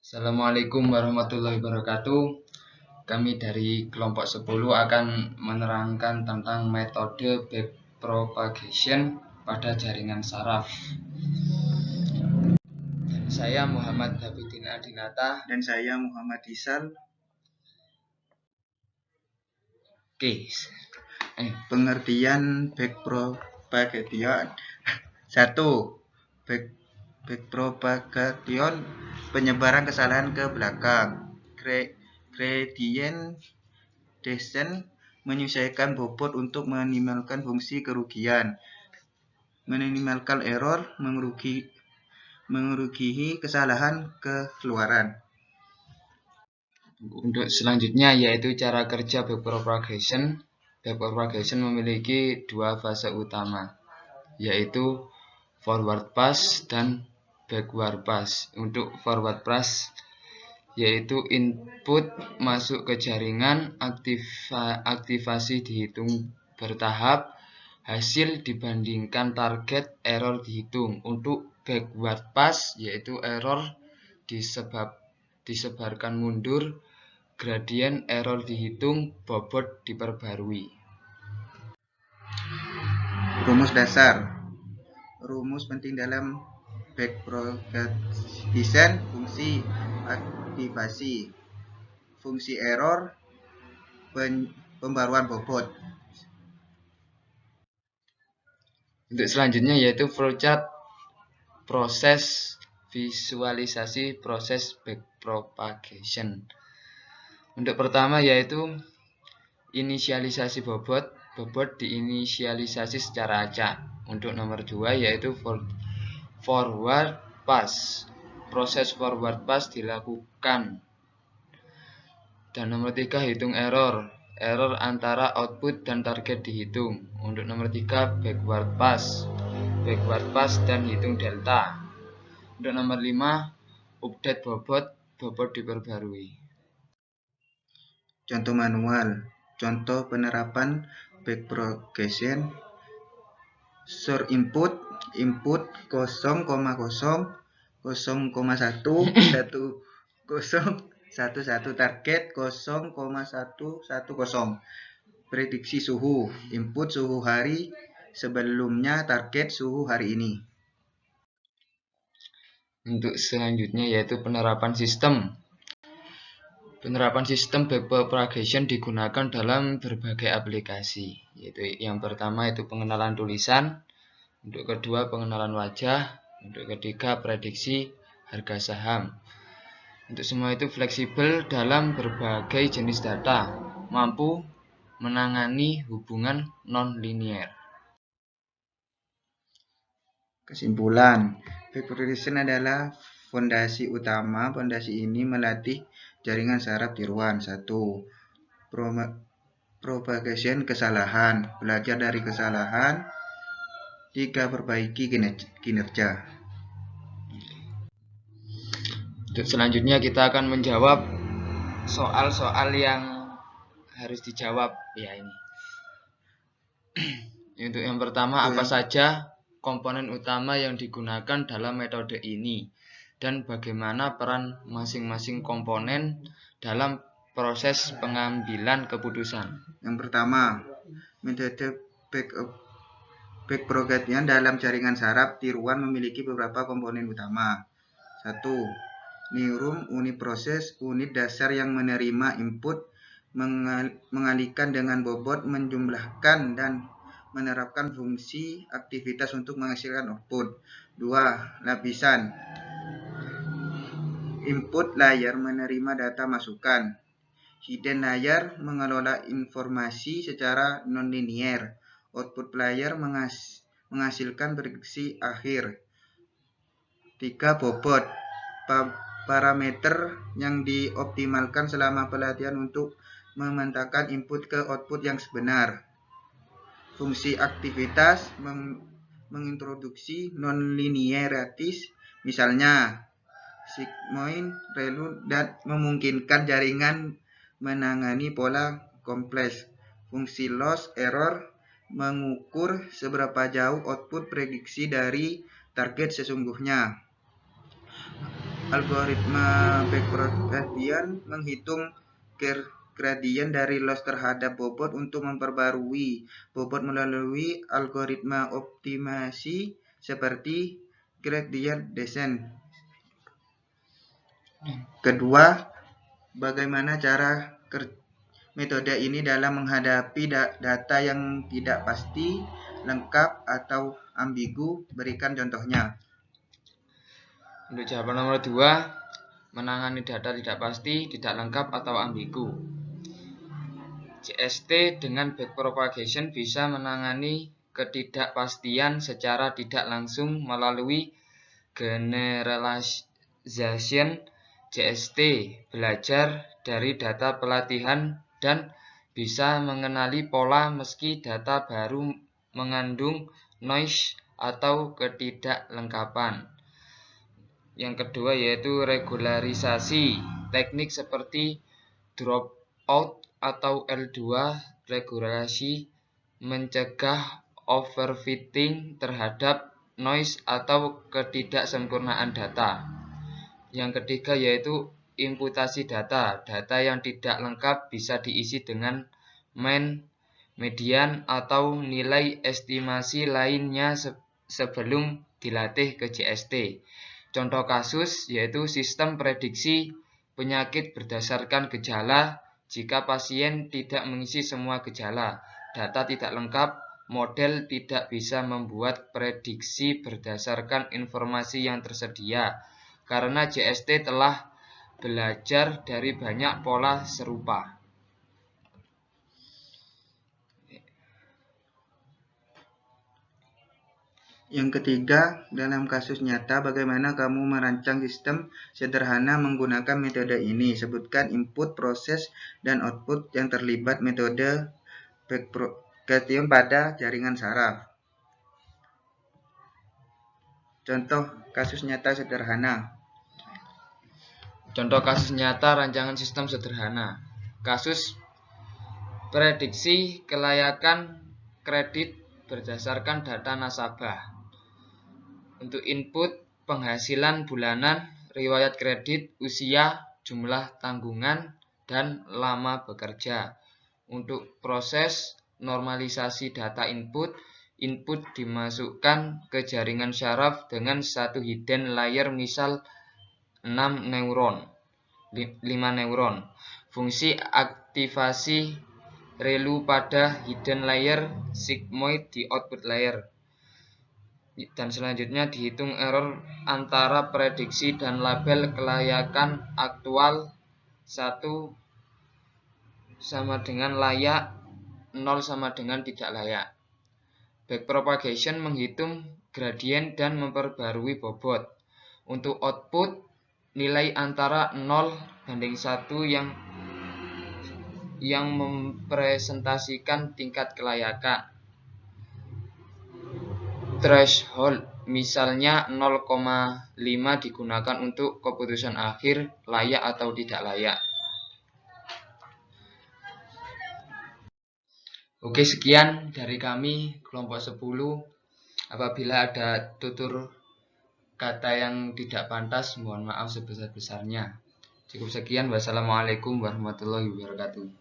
Assalamualaikum warahmatullahi wabarakatuh. Kami dari kelompok 10 akan menerangkan tentang metode backpropagation pada jaringan saraf. Dan saya Muhammad Hafidin Adinata. Dan saya Muhammad Hisal. Oke. Pengertian backpropagation. 1. Backpropagation, penyebaran kesalahan ke belakang. Gradient descent, menyesuaikan bobot untuk meminimalkan fungsi kerugian. Meminimalkan error, mengurangi kesalahan keluaran. Untuk selanjutnya yaitu cara kerja backpropagation. Backpropagation memiliki dua fase utama, yaitu forward pass dan backward pass. Untuk forward pass yaitu input masuk ke jaringan, aktivasi dihitung bertahap, hasil dibandingkan target, error dihitung. Untuk backward pass yaitu error disebarkan mundur, gradien error dihitung, bobot diperbarui. Rumus dasar. Rumus penting dalam backpropagation: fungsi aktivasi, fungsi error, pembaruan bobot. Untuk selanjutnya yaitu flowchart, proses visualisasi proses backpropagation. Untuk pertama yaitu inisialisasi bobot. Bobot diinisialisasi secara acak. Untuk nomor 2 yaitu forward pass. Proses forward pass dilakukan. Dan nomor 3 hitung error. Error antara output dan target dihitung. Untuk nomor 3 backward pass. Backward pass dan hitung delta. Untuk nomor 5 update bobot. Bobot diperbarui. Contoh manual. Contoh penerapan backpropagation: source input 0,1 target 0,110. Prediksi suhu, input suhu hari sebelumnya, target suhu hari ini. Untuk selanjutnya yaitu penerapan sistem. Penerapan sistem backpropagation digunakan dalam berbagai aplikasi, yaitu yang pertama itu pengenalan tulisan, untuk kedua pengenalan wajah, untuk ketiga prediksi harga saham. Untuk semua itu fleksibel dalam berbagai jenis data, mampu menangani hubungan non-linier. Kesimpulan, backpropagation adalah fondasi utama. Fondasi ini melatih jaringan saraf tiruan. 1. Propagation kesalahan, belajar dari kesalahan. 3. Perbaiki kinerja. Untuk selanjutnya kita akan menjawab soal-soal yang harus dijawab ya ini. Untuk yang pertama, apa saja komponen utama yang digunakan dalam metode ini dan bagaimana peran masing-masing komponen dalam proses pengambilan keputusan. Yang pertama, metode backpropagation dalam jaringan saraf tiruan memiliki beberapa komponen utama. 1. Neuron, unit proses, unit dasar yang menerima input, mengalihkan dengan bobot, menjumlahkan dan menerapkan fungsi aktivitas untuk menghasilkan output. 2. Lapisan. Input layer menerima data masukan. Hidden layer mengelola informasi secara non-linear. Output layer menghasilkan prediksi akhir. 3. Bobot. Parameter yang dioptimalkan selama pelatihan untuk memantapkan input ke output yang sebenar. Fungsi aktivitas mengintroduksi non-linearities, misalnya sigmoid, ReLU, dan memungkinkan jaringan menangani pola kompleks. Fungsi loss error mengukur seberapa jauh output prediksi dari target sesungguhnya. Algoritma backpropagation menghitung gradien dari loss terhadap bobot untuk memperbarui bobot melalui algoritma optimasi seperti gradient descent. Kedua, bagaimana cara metode ini dalam menghadapi data yang tidak pasti, lengkap, atau ambigu? Berikan contohnya. Untuk jawaban nomor 2, menangani data tidak pasti, tidak lengkap, atau ambigu. JST dengan backpropagation bisa menangani ketidakpastian secara tidak langsung melalui generalization. JST belajar dari data pelatihan dan bisa mengenali pola meski data baru mengandung noise atau ketidaklengkapan. Yang kedua yaitu regularisasi. Teknik seperti dropout atau L2 regulasi mencegah overfitting terhadap noise atau ketidaksempurnaan data. Yang ketiga yaitu imputasi data. Data yang tidak lengkap bisa diisi dengan mean, median, atau nilai estimasi lainnya sebelum dilatih ke JST. Contoh kasus yaitu sistem prediksi penyakit berdasarkan gejala. Jika pasien tidak mengisi semua gejala, data tidak lengkap, model tidak bisa membuat prediksi berdasarkan informasi yang tersedia. Karena JST telah belajar dari banyak pola serupa. Yang ketiga, dalam kasus nyata, bagaimana kamu merancang sistem sederhana menggunakan metode ini? Sebutkan input, proses, dan output yang terlibat metode backpropagation pada jaringan saraf. Contoh kasus nyata sederhana. Contoh kasus nyata rancangan sistem sederhana. Kasus prediksi kelayakan kredit berdasarkan data nasabah. Untuk input penghasilan bulanan, riwayat kredit, usia, jumlah tanggungan, dan lama bekerja. Untuk proses normalisasi data input, input dimasukkan ke jaringan syaraf dengan satu hidden layer misal 5 neuron. Fungsi aktivasi relu pada hidden layer sigmoid di output layer. Dan selanjutnya dihitung error antara prediksi dan label kelayakan aktual. 1 sama dengan layak, 0 sama dengan tidak layak. Backpropagation menghitung gradien dan memperbarui bobot. Untuk output, nilai antara 0 banding 1 yang mempresentasikan tingkat kelayakan. Threshold misalnya 0,5 digunakan untuk keputusan akhir layak atau tidak layak. Oke, sekian dari kami kelompok 10. Apabila ada tutur kata yang tidak pantas, mohon maaf sebesar-besarnya. Cukup sekian. Wassalamualaikum warahmatullahi wabarakatuh.